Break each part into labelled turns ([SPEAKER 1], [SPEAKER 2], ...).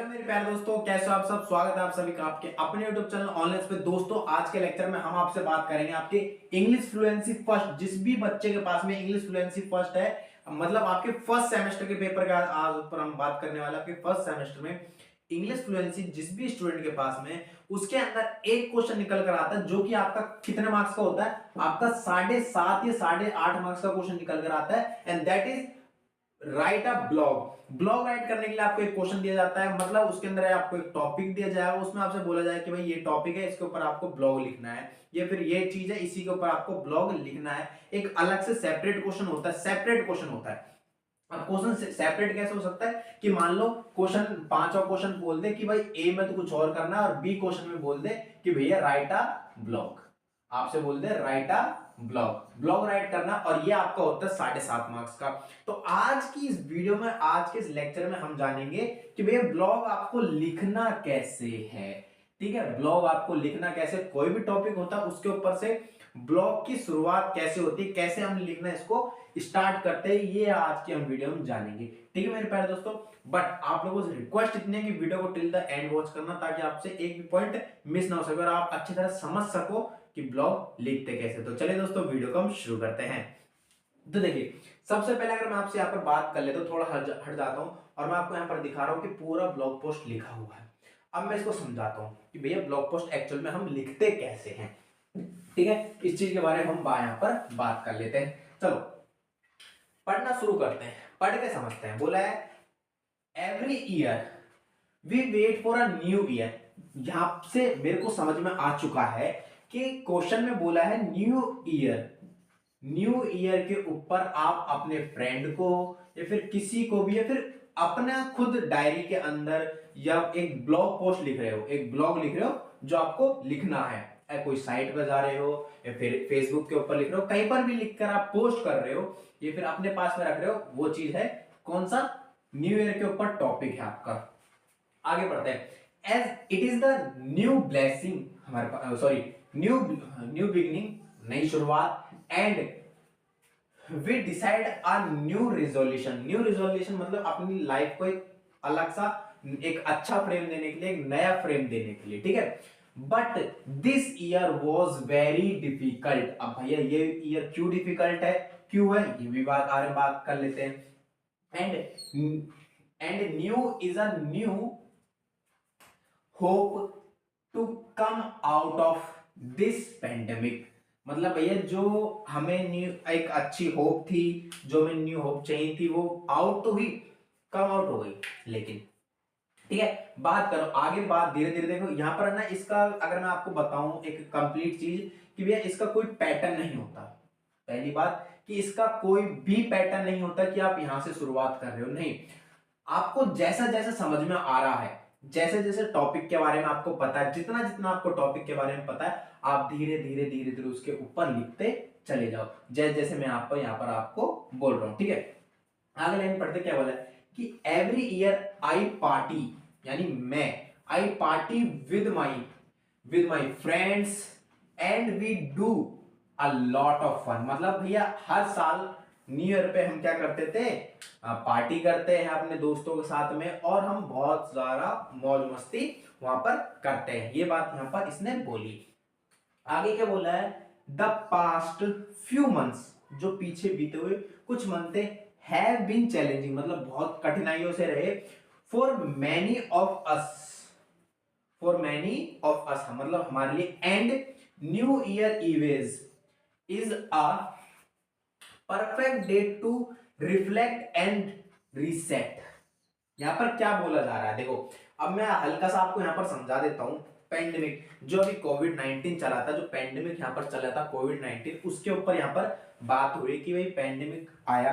[SPEAKER 1] मेरे प्यारे दोस्तों, कैसे हो आप सब। स्वागत है आप सभी का आपके अपने YouTube चैनल ऑनलाइन पे। दोस्तों आज के लेक्चर में हम आपसे बात करेंगे आपके इंग्लिश फ्लुएंसी फर्स्ट। जिस भी बच्चे के पास में इंग्लिश फ्लुएंसी फर्स्ट है, मतलब आपके फर्स्ट सेमेस्टर के पेपर का आज ऊपर हम बात करने वाले। आपके फर्स्ट सेमेस्टर में इंग्लिश फ्लुएंसी जिस भी स्टूडेंट के पास में, उसके अंदर एक क्वेश्चन निकल कर आता है जो कि आपका कितने मार्क्स का होता है, आपका 7.5 या 8.5 मार्क्स का क्वेश्चन निकल कर आता है। And that is right a blog right करने के लिए आपको एक क्वेश्चन दिया जाता है, मतलब उसके अंदर आपको एक टॉपिक दिया जाएगा, उसमें आपसे बोला जाए कि भाई ये टॉपिक है, इसके ऊपर आपको ब्लॉग लिखना है, या फिर ये चीज है, इसी के ऊपर आपको ब्लॉग लिखना है। एक अलग से सेपरेट क्वेश्चन होता है, सेपरेट क्वेश्चन होता है। अब क्वेश्चन सेपरेट कैसे हो सकता है कि मान लो क्वेश्चन, पांचवा क्वेश्चन बोल दे कि भाई ए में तो कुछ और करना है, और बी क्वेश्चन में बोल दे कि भैया राइट अ ब्लॉग, आपसे बोल दे राइट अ ब्लॉग राइट करना, और ये आपका होता है 7.5 मार्क्स का। तो आज की इस वीडियो में, आज के इस लेक्चर में हम जानेंगे कि भैया ब्लॉग आपको लिखना कैसे है। ठीक है, ब्लॉग आपको लिखना कैसे, कोई भी टॉपिक होता है उसके ऊपर से ब्लॉग की शुरुआत कैसे होती है, कैसे हम लिखना इसको स्टार्ट करते हैं, ये आज की हम वीडियो में जानेंगे। ठीक है मेरे प्यारे दोस्तों, बट आप लोगों से रिक्वेस्ट इतनी है कि वीडियो को टिल द एंड वॉच करना, ताकि आपसे एक भी पॉइंट मिस ना हो सके और आप अच्छी तरह समझ सको कि ब्लॉग लिखते कैसे। तो चलिए दोस्तों, वीडियो को हम शुरू करते हैं। तो देखिए, सबसे पहले अगर मैं आपसे यहाँ पर बात कर ले तो थोड़ा हट जाता हूँ, और मैं आपको यहाँ पर दिखा रहा हूँ कि पूरा ब्लॉग पोस्ट लिखा हुआ है। अब मैं इसको समझाता हूँ कि भैया ब्लॉग पोस्ट एक्चुअल में हम लिखते कैसे हैं। ठीक है, इस चीज के बारे में हम यहाँ पर बात कर लेते हैं। चलो पढ़ना शुरू करते हैं, पढ़ के समझते हैं। बोला है every year we wait for a new year. यहां से मेरे को समझ में आ चुका है कि क्वेश्चन में बोला है न्यू ईयर। न्यू ईयर के ऊपर आप अपने फ्रेंड को या फिर किसी को भी, या फिर अपना खुद डायरी के अंदर या एक ब्लॉग पोस्ट लिख रहे हो, एक ब्लॉग लिख रहे हो जो आपको लिखना है। कोई साइट पर जा रहे हो या फिर फेसबुक के ऊपर लिख रहे हो, कहीं पर भी लिखकर आप पोस्ट कर रहे हो या फिर अपने पास में रख रहे हो, वो चीज है कौन सा, न्यू ईयर के ऊपर टॉपिक है आपका। आगे बढ़ते हैं। As it is the new blessing, हमारे पास सॉरी न्यू न्यू बिगनिंग, नई शुरुआत। And we decide a new resolution. New resolution मतलब अपनी लाइफ को एक अलग सा, एक अच्छा फ्रेम देने के लिए, एक नया फ्रेम देने के लिए। ठीक है, but this year was very difficult. अब भैया ये ईयर क्यों डिफिकल्ट है, क्यों है, ये भी बात कर लेते हैं। And new is a new hope to come out of this pandemic. मतलब भैया जो हमें न्यू एक अच्छी होप थी, जो हमें न्यू होप चाहिए थी, वो आउट तो हुई, कम आउट हो गई। लेकिन ठीक है, बात करो आगे, बात धीरे धीरे देखो। यहां पर ना इसका अगर मैं आपको बताऊं एक कंप्लीट चीज कि भैया इसका कोई पैटर्न नहीं होता। पहली बात कि इसका कोई भी पैटर्न नहीं होता कि आप यहां से शुरुआत कर रहे हो, नहीं। आपको जैसा जैसा समझ में आ रहा है, जैसे जैसे टॉपिक के बारे में आपको पता है, जितना जितना आपको टॉपिक के बारे में पता है, आप धीरे धीरे धीरे धीरे उसके ऊपर लिखते चले जाओ, जैसे जैसे मैं आपको यहाँ पर आपको बोल रहा हूं। ठीक है, आगे लाइन पढ़ते क्या बोला है कि एवरी ईयर आई पार्टी, यानी मैं, I party with my friends and we do a lot of fun. मतलब भैया हर साल न्यू ईयर पे हम क्या करते थे, पार्टी करते हैं अपने दोस्तों के साथ में, और हम बहुत ज्यादा मौज मस्ती वहां पर करते हैं। ये बात यहां पर इसने बोली। आगे क्या बोला है, द पास्ट फ्यू मंथ्स, जो पीछे बीते हुए कुछ मंथ हैव बीन चैलेंजिंग, मतलब बहुत कठिनाइयों से रहे। For many of us, for many of us मतलब हमारे लिए। And new year eves is a perfect day to reflect and reset. यहां पर क्या बोला जा रहा है, देखो अब मैं हल्का सा आपको यहां पर समझा देता हूं। पेंडेमिक जो अभी कोविड-19 चला था, जो पेंडेमिक यहां पर चला था कोविड-19, उसके ऊपर यहां पर बात हुई कि भाई पेंडेमिक आया,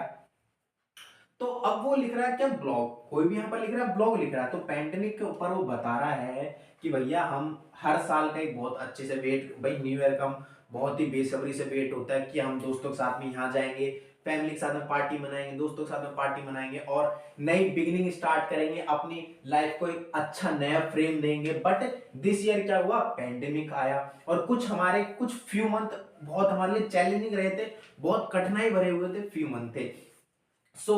[SPEAKER 1] तो अब वो लिख रहा है क्या, ब्लॉग। कोई भी यहां पर लिख रहा है ब्लॉग लिख रहा है, तो पेंडेमिक के ऊपर वो बता रहा है कि भैया हम हर साल का एक बहुत अच्छे से वेट, भाई न्यू ईयर का हम बहुत ही बेसब्री से वेट होता है कि हम दोस्तों के साथ में यहाँ जाएंगे, फैमिली के साथ में पार्टी मनाएंगे, दोस्तों के साथ में पार्टी मनाएंगे, और नई बिगिनिंग स्टार्ट करेंगे, अपनी लाइफ को एक अच्छा नया फ्रेम देंगे। बट दिस ईयर क्या हुआ, पेंडेमिक आया, और कुछ फ्यू मंथ बहुत हमारे लिए चैलेंजिंग रहे थे, बहुत कठिनाई भरे हुए थे फ्यू मंथ थे। सो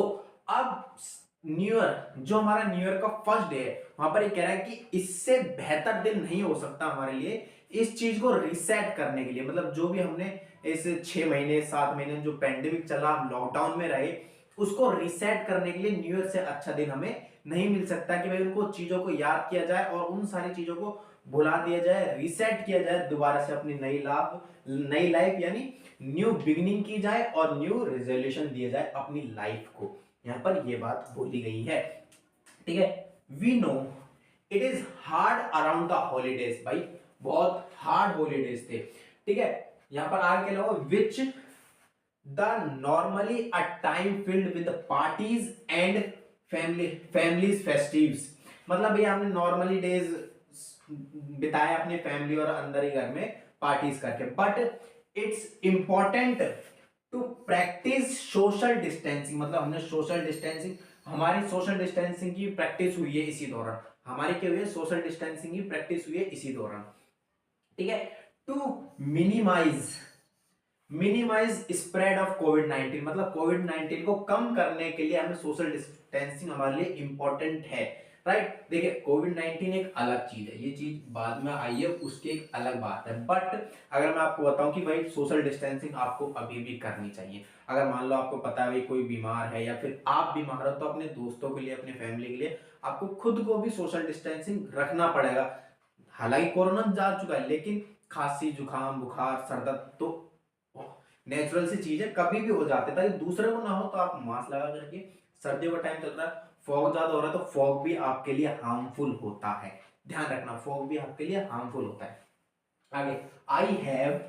[SPEAKER 1] अब न्यू ईयर, जो हमारा न्यू ईयर का फर्स्ट डे है, वहां पर ये कह रहा है कि इससे बेहतर दिन नहीं हो सकता हमारे लिए इस चीज को रिसेट करने के लिए। मतलब जो भी हमने इस 6 महीने 7 महीने जो पेंडेमिक चला, हम लॉकडाउन में रहे, उसको रिसेट करने के लिए न्यू ईयर से अच्छा दिन हमें नहीं मिल सकता कि भाई उनको चीजों को याद किया जाए और उन सारी चीजों को भुला दिया जाए, रिसेट किया जाए, दोबारा से अपनी नई लाइफ यानी न्यू बिगिनिंग की जाए और न्यू रेजोल्यूशन दिया जाए अपनी लाइफ को। यहां पर यह बात बोली गई है। ठीक है, we know it is hard around the holidays, भाई बहुत हार्ड हॉलीडेज थे। ठीक है, यहां पर आगे क्या लगा, which the normally a time filled with parties and families festives. मतलब भैया हमने नॉर्मली डेज बिताया अपने फैमिली और अंदर ही घर में पार्टीज करके, but it's important to practise social distancing. मतलब हमने सोशल डिस्टेंसिंग, हमारी सोशल डिस्टेंसिंग की प्रैक्टिस हुई है इसी दौरान, हमारी क्या हुई है, सोशल डिस्टेंसिंग की प्रैक्टिस हुई है इसी दौरान। ठीक है, to minimize minimize spread of कोविड-19, मतलब कोविड-19 को कम करने के लिए हमें सोशल डिस्टेंसिंग हमारे लिए इंपॉर्टेंट है। राइट, देखिए कोविड-19 एक अलग चीज है, ये चीज बाद में आई है, उसकी एक अलग बात है। बट अगर मैं आपको बताऊं कि भाई सोशल डिस्टेंसिंग आपको अभी भी करनी चाहिए। अगर मान लो आपको पता है भाई कोई बीमार है या फिर आप बीमार हो, तो अपने दोस्तों के लिए, अपने फैमिली के लिए आपको खुद को भी सोशल डिस्टेंसिंग रखना पड़ेगा। हालांकि कोरोना जा चुका है, लेकिन खांसी जुकाम बुखार सर दर्द तो नेचुरल सी चीज है, कभी भी हो जाते, ताकि दूसरे को ना हो तो आप मास्क लगा करके। सर्दियों का टाइम चल रहा है, फॉग ज्यादा हो रहा है, तो फॉग भी आपके लिए हार्मफुल होता है, ध्यान रखना, फॉग भी आपके लिए हार्मफुल होता है। आगे, I have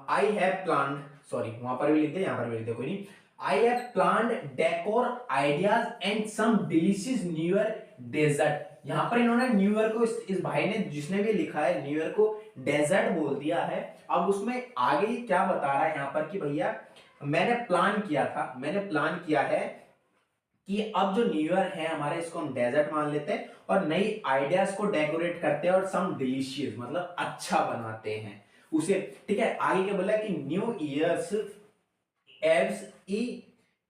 [SPEAKER 1] I have plan, sorry वहां पर भी लिख दे, यहां पर भी लिख दे, कोई नहीं। I have plan decor ideas and some delicious new year dessert. यहां पर इन्होंने न्यू ईयर को, इस भाई ने जिसने भी लिखा है न्यू ईयर को डेजर्ट बोल दिया है। अब उसमें आगे क्या बता रहा है यहां पर कि भैया मैंने प्लान किया है कि अब जो न्यू ईयर है हमारे, इसको हम डेजर्ट मान लेते हैं और नई आइडियाज को डेकोरेट करते हैं और सम डिलीशियस मतलब अच्छा बनाते हैं उसे। ठीक है, आगे क्या बोला कि new year's eves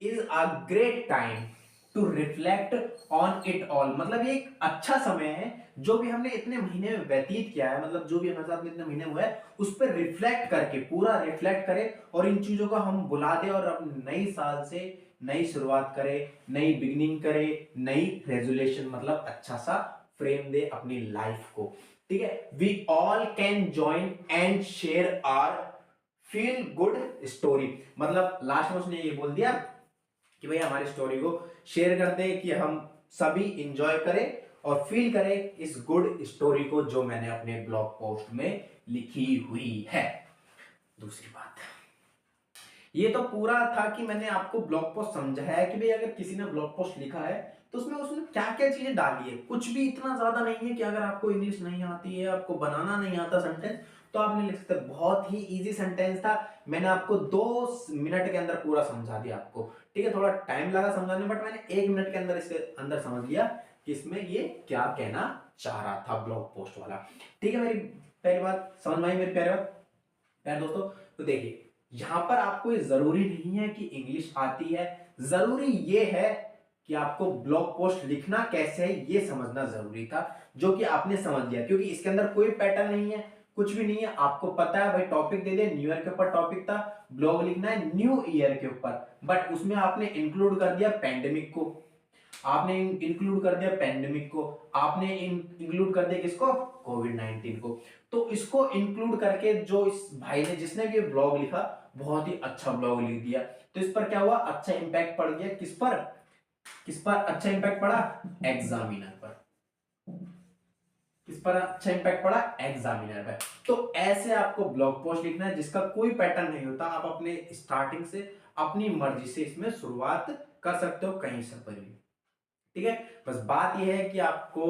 [SPEAKER 1] is a great time to reflect on it all. मतलब ये एक अच्छा समय है, जो भी हमने इतने महीने में व्यतीत किया है, मतलब जो भी हमारे साथ में इतने महीने हुए हैं, उस पर रिफ्लेक्ट करके, पूरा रिफ्लेक्ट करें और इन चीजों को हम भुला दें और अब नई साल से नई शुरुआत करें, नई बिगिनिंग करें, नई रेजोल्यूशन मतलब अच्छा सा फ्रेम दे अपनी लाइफ को। ठीक है, we all can join and share or feel good story. मतलब लास्ट में उसने ये बोल दिया कि भाई हमारी स्टोरी को शेयर कर दे, कि हम सभी इंजॉय करें और फील करें इस गुड स्टोरी को जो मैंने अपने ब्लॉग पोस्ट में लिखी हुई है। दूसरी बात, ये तो पूरा था कि मैंने आपको ब्लॉग पोस्ट समझाया है कि भाई अगर किसी ने ब्लॉग पोस्ट लिखा है तो उसमें उसने क्या क्या चीजें डाली है। कुछ भी इतना ज्यादा नहीं है कि अगर आपको इंग्लिश नहीं आती है, आपको बनाना नहीं आता सेंटेंस, तो आप नहीं लिख सकते। बहुत ही इजी सेंटेंस था, मैंने आपको 2 मिनट के अंदर पूरा समझा दिया आपको। ठीक है, थोड़ा टाइम लगा समझाने, बट मैंने 1 मिनट के अंदर इसके अंदर समझ लिया कि इसमें ये क्या कहना चाह रहा था ब्लॉग पोस्ट वाला। ठीक है, मेरी पहली बात समझ में आई मेरी प्यारे दोस्तों। तो देखिए, यहां पर आपको ये जरूरी नहीं है कि इंग्लिश आती है, जरूरी ये है कि आपको ब्लॉग पोस्ट लिखना कैसे है ये समझना जरूरी था, जो कि आपने समझ लिया, क्योंकि इसके अंदर कोई पैटर्न नहीं है, कुछ भी नहीं है। आपको पता है भाई, टॉपिक दे दे, न्यू ईयर के ऊपर टॉपिक था, ब्लॉग लिखना है न्यू ईयर के ऊपर, बट उसमें आपने इंक्लूड कर दिया पेंडेमिक को, आपने इंक्लूड कर दिया पेंडेमिक को, आपने इंक्लूड कर दिया किसको, कोविड-19 को। तो इसको इंक्लूड करके जो इस भाई ने, जिसने भी ब्लॉग लिखा, बहुत ही अच्छा ब्लॉग लिख दिया। तो इस पर क्या हुआ, अच्छा इंपैक्ट पड़ गया, किस पर अच्छा इंपैक्ट पड़ा, एग्जामिनर पर। किस पर अच्छा इंपैक्ट पड़ा, एग्जामिनर पर। तो ऐसे आपको ब्लॉग पोस्ट लिखना है जिसका कोई पैटर्न नहीं होता, आप अपने स्टार्टिंग से अपनी मर्जी से इसमें शुरुआत कर सकते हो कहीं से पर भी। ठीक है, बस बात यह है कि आपको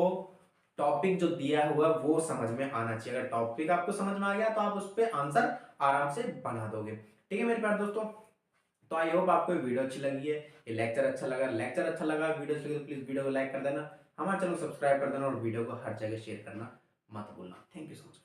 [SPEAKER 1] टॉपिक जो दिया हुआ है वो समझ में आना चाहिए। अगर टॉपिक आपको समझ में आ गया तो आप उस पर आंसर आराम से बना दोगे। ठीक है मेरे प्यारे दोस्तों, तो आई होप आपको वीडियो अच्छी लगी है, ये लेक्चर अच्छा लगा, वीडियो अच्छी लगी तो प्लीज वीडियो को लाइक कर देना, हमारे चैनल को सब्सक्राइब कर देना और वीडियो को हर जगह शेयर करना मत भूलना। Thank you so much.